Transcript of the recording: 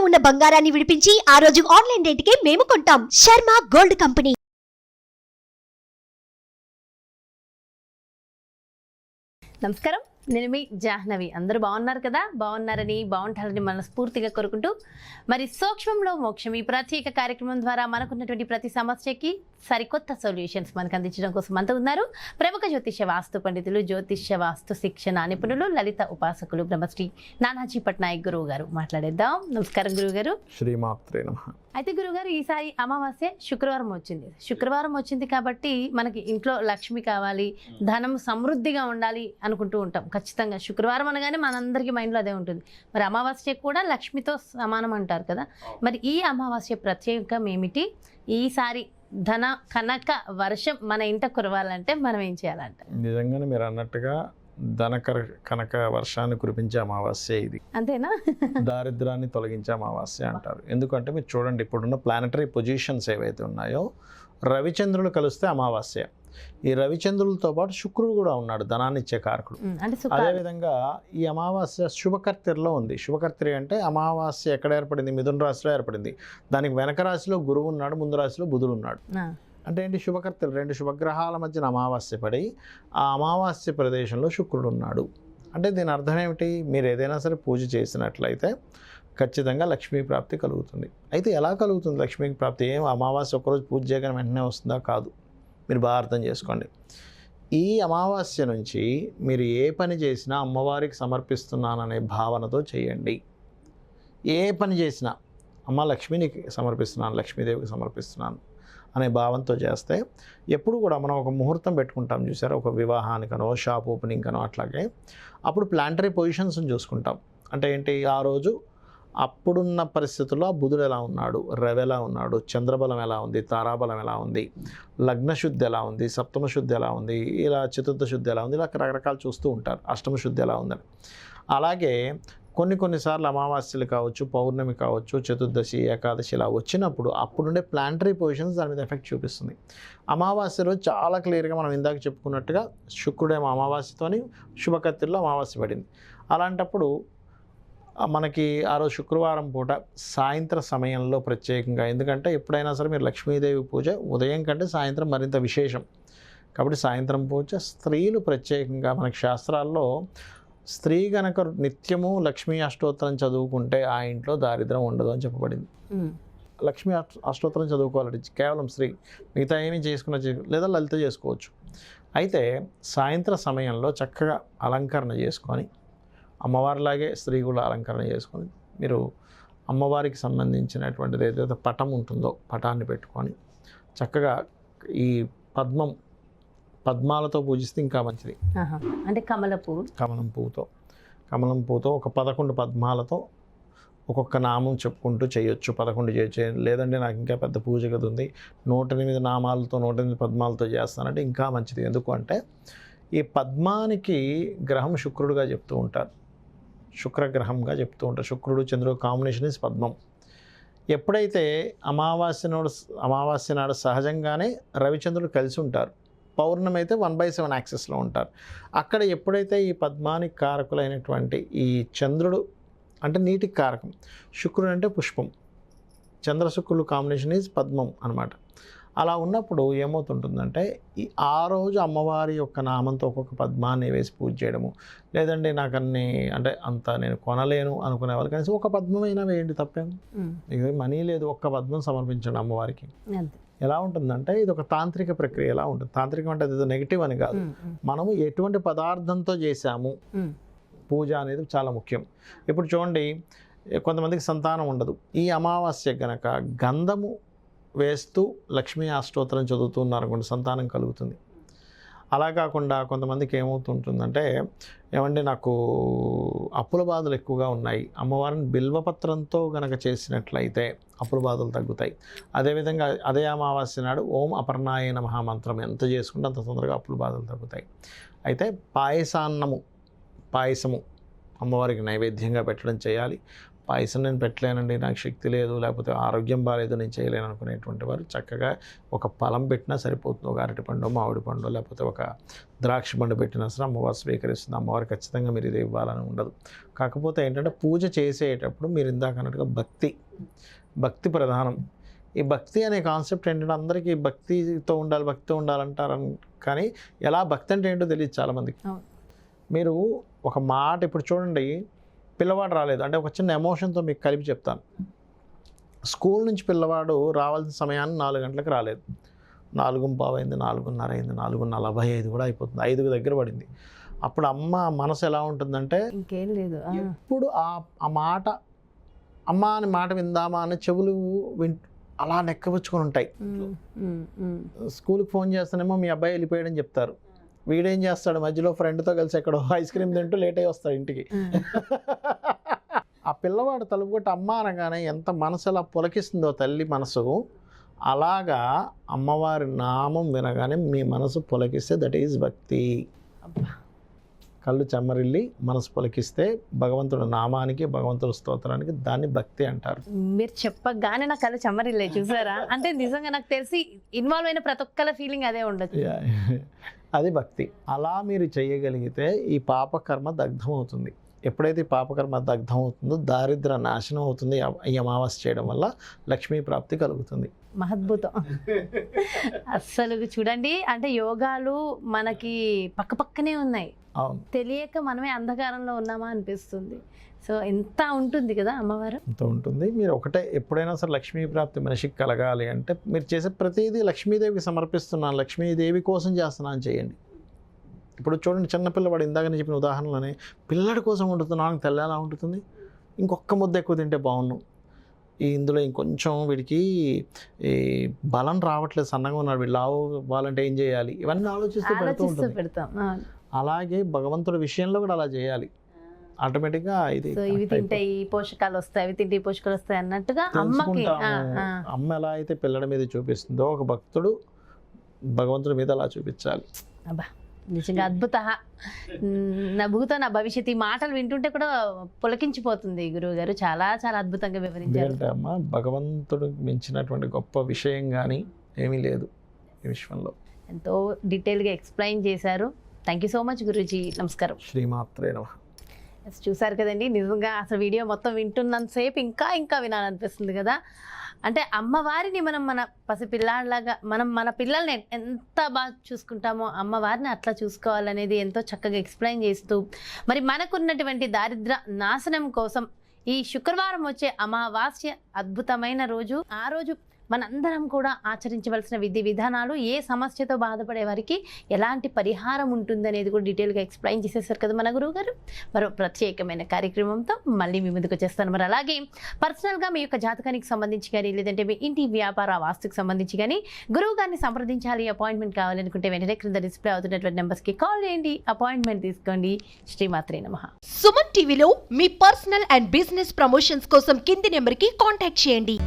ఉన్న బంగారాన్ని విడిపించి ఆ రోజు ఆన్లైన్ రేటుకే మేము కొంటాం. Sharma gold company. నమస్కారం, నేను మీ జాహ్నవి. అందరూ బాగున్నారు కదా? బాగున్నారని, బాగుంటారని మనస్ఫూర్తిగా కోరుకుంటూ, మరి సూక్ష్మంలో మోక్షం ఈ ప్రత్యేక కార్యక్రమం ద్వారా మనకున్నటువంటి ప్రతి సమస్యకి సరికొత్త సొల్యూషన్స్ మనకు అందించడం కోసం అంతా ఉన్నారు ప్రముఖ జ్యోతిష్య వాస్తు పండితులు, జ్యోతిష్య వాస్తు శిక్షణ నిపుణులు, లలిత ఉపాసకులు బ్రహ్మశ్రీ నానాజీ పట్నాయక్ గురువు గారు. మాట్లాడేద్దాం. నమస్కారం గురువు గారు. శ్రీమాత్రే నమః. అయితే గురుగారు, ఈసారి అమావాస్య శుక్రవారం వచ్చింది కాబట్టి మనకి ఇంట్లో లక్ష్మి కావాలి, ధనం సమృద్ధిగా ఉండాలి అనుకుంటూ ఉంటాం. ఖచ్చితంగా శుక్రవారం అనగానే మనందరికీ మైండ్లో అదే ఉంటుంది. మరి అమావాస్య కూడా లక్ష్మితో సమానం అంటారు కదా. మరి ఈ అమావాస్య ప్రత్యేకం ఏమిటి? ఈసారి ధన కనక వర్షం మన ఇంట కురవాలంటే మనం ఏం చేయాలంట? నిజంగానే మీరు అన్నట్టుగా కనక వర్షాన్ని కురిపించే అమావాస్య ఇది. అంతేనా? దారిద్రాన్ని తొలగించే అమావాస్య అంటారు. ఎందుకంటే మీరు చూడండి, ఇప్పుడున్న ప్లానటరీ పొజిషన్స్ ఏవైతే ఉన్నాయో, రవిచంద్రులు కలిస్తే అమావాస్య. ఈ రవిచంద్రులతో పాటు శుక్రుడు కూడా ఉన్నాడు, ధనాన్ని ఇచ్చే కారకుడు. అదేవిధంగా ఈ అమావాస్య శుభకర్తెరలో ఉంది. శుభకర్తెరి అంటే అమావాస్య ఎక్కడ ఏర్పడింది? మిథున రాశిలో ఏర్పడింది. దానికి వెనక రాశిలో గురువు ఉన్నాడు, ముందు రాశిలో బుధుడు ఉన్నాడు. అంటే ఏంటి? శుభకర్తలు, రెండు శుభగ్రహాల మధ్యన అమావాస్య పడి ఆ అమావాస్య ప్రదేశంలో శుక్రుడు ఉన్నాడు. అంటే దీని అర్థం ఏమిటి? మీరు ఏదైనా సరే పూజ చేసినట్లయితే ఖచ్చితంగా లక్ష్మీ ప్రాప్తి కలుగుతుంది. అయితే ఎలా కలుగుతుంది లక్ష్మీ ప్రాప్తి? ఏం అమావాస్య ఒక్కరోజు పూజ చేయగానే వెంటనే వస్తుందా? కాదు. మీరు బాగా అర్థం చేసుకోండి. ఈ అమావాస్య నుంచి మీరు ఏ పని చేసినా అమ్మవారికి సమర్పిస్తున్నాననే భావనతో చేయండి. ఏ పని చేసినా అమ్మ లక్ష్మీనికి సమర్పిస్తున్నాను, లక్ష్మీదేవికి సమర్పిస్తున్నాను అనే భావంతో చేస్తే, ఎప్పుడు కూడా మనం ఒక ముహూర్తం పెట్టుకుంటాం చూసారా, ఒక వివాహానికనో షాప్ ఓపెనింగ్ కనో, అట్లాగే అప్పుడు ప్లానటరీ పొజిషన్స్ని చూసుకుంటాం. అంటే ఏంటి? ఆ రోజు అప్పుడున్న పరిస్థితుల్లో బుధుడు ఎలా ఉన్నాడు, రవి ఎలా ఉన్నాడు, చంద్రబలం ఎలా ఉంది, తారాబలం ఎలా ఉంది, లగ్న శుద్ధి ఎలా ఉంది, సప్తమ శుద్ధి ఎలా ఉంది, ఇలా చతుర్థ శుద్ధి ఎలా ఉంది, ఇలా రకరకాలు చూస్తూ ఉంటారు. అష్టమ శుద్ధి ఎలా ఉందని. అలాగే కొన్నిసార్లు అమావాస్యలు కావచ్చు, పౌర్ణమి కావచ్చు, చతుర్దశి, ఏకాదశి ఇలా వచ్చినప్పుడు అప్పుడుండే ప్లానటరీ పొజిషన్స్ దాని మీద ఎఫెక్ట్ చూపిస్తుంది. అమావాస్య రోజు చాలా క్లియర్గా మనం ఇందాక చెప్పుకున్నట్టుగా శుక్రుడేమో అమావాస్యతోని శుభకర్తెల్లో అమావాస్య పడింది. అలాంటప్పుడు మనకి ఆ రోజు శుక్రవారం పూట సాయంత్ర సమయంలో ప్రత్యేకంగా, ఎందుకంటే ఎప్పుడైనా సరే మీరు లక్ష్మీదేవి పూజ ఉదయం కంటే సాయంత్రం మరింత విశేషం కాబట్టి సాయంత్రం పూజ స్త్రీలు ప్రత్యేకంగా, మనకి శాస్త్రాల్లో స్త్రీ గనక నిత్యము లక్ష్మీ అష్టోత్తరం చదువుకుంటే ఆ ఇంట్లో దారిద్రం ఉండదు అని చెప్పబడింది. లక్ష్మీ అష్టోత్తరం చదువుకోవాలి కేవలం స్త్రీ, మిగతా ఏమీ లేదా లలిత చేసుకోవచ్చు. అయితే సాయంత్ర సమయంలో చక్కగా అలంకరణ చేసుకొని, అమ్మవారిలాగే స్త్రీ కూడా అలంకరణ చేసుకొని, మీరు అమ్మవారికి సంబంధించినటువంటిది ఏదైతే పటం ఉంటుందో పటాన్ని పెట్టుకొని చక్కగా ఈ పద్మాలతో పూజిస్తే ఇంకా మంచిది. అంటే కమలం పువ్వుతో ఒక 11 పద్మాలతో ఒక్కొక్క నామం చెప్పుకుంటూ చేయొచ్చు. 11 చేయొచ్చు. లేదంటే నాకు ఇంకా పెద్ద పూజ గది ఉంది, 108 నామాలతో 108 పద్మాలతో చేస్తానంటే ఇంకా మంచిది. ఎందుకు అంటే ఈ పద్మానికి గ్రహం శుక్రుడుగా చెప్తూ ఉంటారు, శుక్రగ్రహంగా చెప్తూ ఉంటారు. శుక్రుడు చంద్రుడు కాంబినేషన్ ఇస్ పద్మం. ఎప్పుడైతే అమావాస్య నాడు సహజంగానే రవిచంద్రుడు కలిసి ఉంటారు, పౌర్ణమి అయితే 1/7 యాక్సెస్లో ఉంటారు. అక్కడ ఎప్పుడైతే ఈ పద్మానికి కారకులైనటువంటి ఈ చంద్రుడు అంటే నీటికి కారకం, శుక్రుడు అంటే పుష్పం, చంద్రశుక్రులు కాంబినేషన్ ఈజ్ పద్మం అనమాట. అలా ఉన్నప్పుడు ఏమవుతుంటుందంటే ఆ రోజు అమ్మవారి యొక్క నామంతో ఒక్కొక్క పద్మాన్ని వేసి పూజ చేయడము, లేదంటే నాకు అంటే అంత నేను కొనలేను అనుకునే వాళ్ళు కనీసం ఒక పద్మమైనా వేయండి, తప్పేం. ఇక మనీ లేదు, ఒక్క పద్మం సమర్పించండి అమ్మవారికి. ఎలా ఉంటుందంటే ఇది ఒక తాంత్రిక ప్రక్రియ. ఎలా ఉంటుంది తాంత్రికం అంటే అది నెగిటివ్ అని కాదు, మనము ఎటువంటి పదార్థంతో చేశాము పూజ అనేది చాలా ముఖ్యం. ఇప్పుడు చూడండి, కొంతమందికి సంతానం ఉండదు. ఈ అమావాస్య గనక గంధము వేస్తూ లక్ష్మీ అష్టోత్తరం చదువుతున్నారు అనుకోండి, సంతానం కలుగుతుంది. అలా కాకుండా కొంతమందికి ఏమవుతుంటుందంటే, ఏమంటే నాకు అప్పుల బాధలు ఎక్కువగా ఉన్నాయి, అమ్మవారిని బిల్వపత్రంతో గనక చేసినట్లయితే అప్పుల బాధలు తగ్గుతాయి. అదేవిధంగా అదే అమావాస్య నాడు ఓం అపర్ణాయ నమః మంత్రం ఎంత చేసుకుంటే అంత తొందరగా అప్పుల బాధలు తగ్గుతాయి. అయితే పాయసము అమ్మవారికి నైవేద్యంగా పెట్టడం చేయాలి. పాయసం నేను పెట్టలేనండి, నాకు శక్తి లేదు, లేకపోతే ఆరోగ్యం బాగాలేదు, నేను చేయలేను అనుకునేటువంటి వారు చక్కగా ఒక ఫలం పెట్టినా సరిపోతుంది. ఒక అరటిపండు, మామిడి పండు, లేకపోతే ఒక ద్రాక్ష పండు పెట్టినా సరే అమ్మవారు స్వీకరిస్తుంది. అమ్మవారు ఖచ్చితంగా మీరు ఇది ఇవ్వాలని ఉండదు. కాకపోతే ఏంటంటే పూజ చేసేటప్పుడు మీరు ఇందాక అన్నట్టుగా భక్తి ప్రధానం. ఈ భక్తి అనే కాన్సెప్ట్ ఏంటంటే అందరికీ భక్తితో ఉండాలంటారు, కానీ ఎలా భక్తి అంటే ఏంటో తెలియదు చాలామందికి. మీరు ఒక మాట ఇప్పుడు చూడండి, పిల్లవాడు రాలేదు అంటే ఒక చిన్న ఎమోషన్తో మీకు కలిపి చెప్తాను. స్కూల్ నుంచి పిల్లవాడు రావాల్సిన సమయాన్ని 4 గంటలకు రాలేదు, 4:15 అయింది, 4:30 అయింది, 4:45 కూడా అయిపోతుంది, 5 దగ్గర పడింది. అప్పుడు అమ్మ మనసు ఎలా ఉంటుందంటే ఇంకేం లేదు, ఎప్పుడు ఆ మాట అమ్మ అని మాట విందామా అని చెవులు అలా నెక్కబుచ్చుకొని ఉంటాయి. స్కూల్కి ఫోన్ చేస్తానేమో మీ అబ్బాయి వెళ్ళిపోయాడని చెప్తారు. వీడేం చేస్తాడు, మధ్యలో ఫ్రెండ్తో కలిసి ఎక్కడో ఐస్ క్రీమ్ తింటూ లేట్ అయ్యి వస్తాడు ఇంటికి. ఆ పిల్లవాడు తలుపు కొట్టి అమ్మ అనగానే ఎంత మనసు ఎలా పులకిస్తుందో తల్లి మనసు, అలాగా అమ్మవారి నామం వినగానే మీ మనసు పులకిస్తే దట్ ఈజ్ భక్తి. కళ్ళు చెమ్మరిల్లి మనసు పులకిస్తే భగవంతుడు నామానికి, భగవంతుడు స్తోత్రానికి దాన్ని భక్తి అంటారు. మీరు చెప్పగానే నా కళ్ళు చెమ్మరిల్లే, చూసారా? అంటే నిజంగా నాకు తెలిసి ఇన్వాల్వ్ అయిన ప్రతి ఒక్కళ్ళ ఫీలింగ్ అదే ఉండదు. అది భక్తి. అలా మీరు చేయగలిగితే ఈ పాపకర్మ దగ్ధం అవుతుంది. ఎప్పుడైతే పాపకర్మ దగ్ధం అవుతుందో దారిద్ర నాశనం అవుతుంది. ఈ అమావాస్య చేయడం వల్ల లక్ష్మీ ప్రాప్తి కలుగుతుంది. మహద్భుతం. అస్సలు చూడండి, అంటే యోగాలు మనకి పక్కనే ఉన్నాయి, తెలియక మనమే అంధకారంలో ఉన్నామా అనిపిస్తుంది. సో ఎంత ఉంటుంది కదా అమ్మవారు, ఎంత ఉంటుంది. మీరు ఒకటే ఎప్పుడైనా సరే లక్ష్మీ ప్రాప్తి మనిషికి కలగాలి అంటే మీరు చేసే ప్రతిదీ లక్ష్మీదేవికి సమర్పిస్తున్నాను, లక్ష్మీదేవి కోసం చేస్తున్నాను చేయండి. ఇప్పుడు చూడండి, చిన్నపిల్లవాడు ఇందాక నేను చెప్పిన ఉదాహరణలోనే పిల్లడి కోసం వండుతున్నాను, తెల్ల ఎలా ఉంటుంది, ఇంకొక ముద్ద ఎక్కువ తింటే బాగున్నాను, ఇందులో ఇంకొంచెం వీడికి ఈ బలం రావట్లేదు, సన్నగా ఉన్నాడు, వీళ్ళు లావు అవ్వాలంటే ఏం చేయాలి, ఇవన్నీ ఆలోచిస్తూ పెడతాం. అలాగే భగవంతుడి విషయంలో కూడా అలా చేయాలి. ఆటోమేటిక్గా ఇది ఇవి తింటే ఈ పోషకాలు వస్తాయి, అవి తింటే ఈ పోషకాలు వస్తాయి అన్నట్టుగా అమ్మకి, అమ్మ ఎలా అయితే పిల్లడి మీద చూపిస్తుందో ఒక భక్తుడు భగవంతుడి మీద అలా చూపించాలి. అబ్బా నిజంగా అద్భుత. నా భూతో నా భవిష్యత్, ఈ మాటలు వింటుంటే కూడా పులకించిపోతుంది గురువు గారు. చాలా చాలా అద్భుతంగా వివరించారు. అమ్మ భగవంతుడు మించినటువంటి గొప్ప విషయం కానీ ఏమీ లేదు ఈ విశ్వంలో. ఎంతో డీటెయిల్గా ఎక్స్ప్లెయిన్ చేశారు. Thank you so much Guruji. నమస్కారం. శ్రీమాత్రే నమః. చూసారు కదండి, నిజంగా అసలు వీడియో మొత్తం వింటున్నంతసేపు ఇంకా వినాలనిపిస్తుంది కదా. అంటే అమ్మవారిని మనం మన పసిపిల్లాడిలాగా మన పిల్లల్ని ఎంత బాగా చూసుకుంటామో అమ్మవారిని అట్లా చూసుకోవాలనేది ఎంతో చక్కగా ఎక్స్ప్లెయిన్ చేస్తూ, మరి మనకున్నటువంటి దారిద్ర నాశనం కోసం ఈ శుక్రవారం వచ్చే అమావాస్య అద్భుతమైన రోజు. ఆ రోజు మనందరం కూడా ఆచరించవలసిన విధి విధానాలు, ఏ సమస్యతో బాధపడే వారికి ఎలాంటి పరిహారం ఉంటుందనేది కూడా డీటెయిల్గా ఎక్స్ప్లెయిన్ చేసేసారు కదా మన గురువు గారు. మరో ప్రత్యేకమైన కార్యక్రమంతో మళ్ళీ మీ ముందుకు వచ్చేస్తాను. మరి అలాగే పర్సనల్గా మీ యొక్క జాతకానికి సంబంధించి కానీ, లేదంటే మీ ఇంటి వ్యాపార వాస్తుకు సంబంధించి కానీ గురువు గారిని సంప్రదించాలి, అపాయింట్మెంట్ కావాలనుకుంటే వెంటనే క్రింద డిస్ప్లే అవుతున్నటువంటి నెంబర్స్కి కాల్ చేయండి, అపాయింట్మెంట్ తీసుకోండి. శ్రీమాత్రే నమః. సుమన్ టీవీలో మీ పర్సనల్ అండ్ బిజినెస్ ప్రమోషన్స్ కోసం కింది నెంబర్కి కాంటాక్ట్ చేయండి.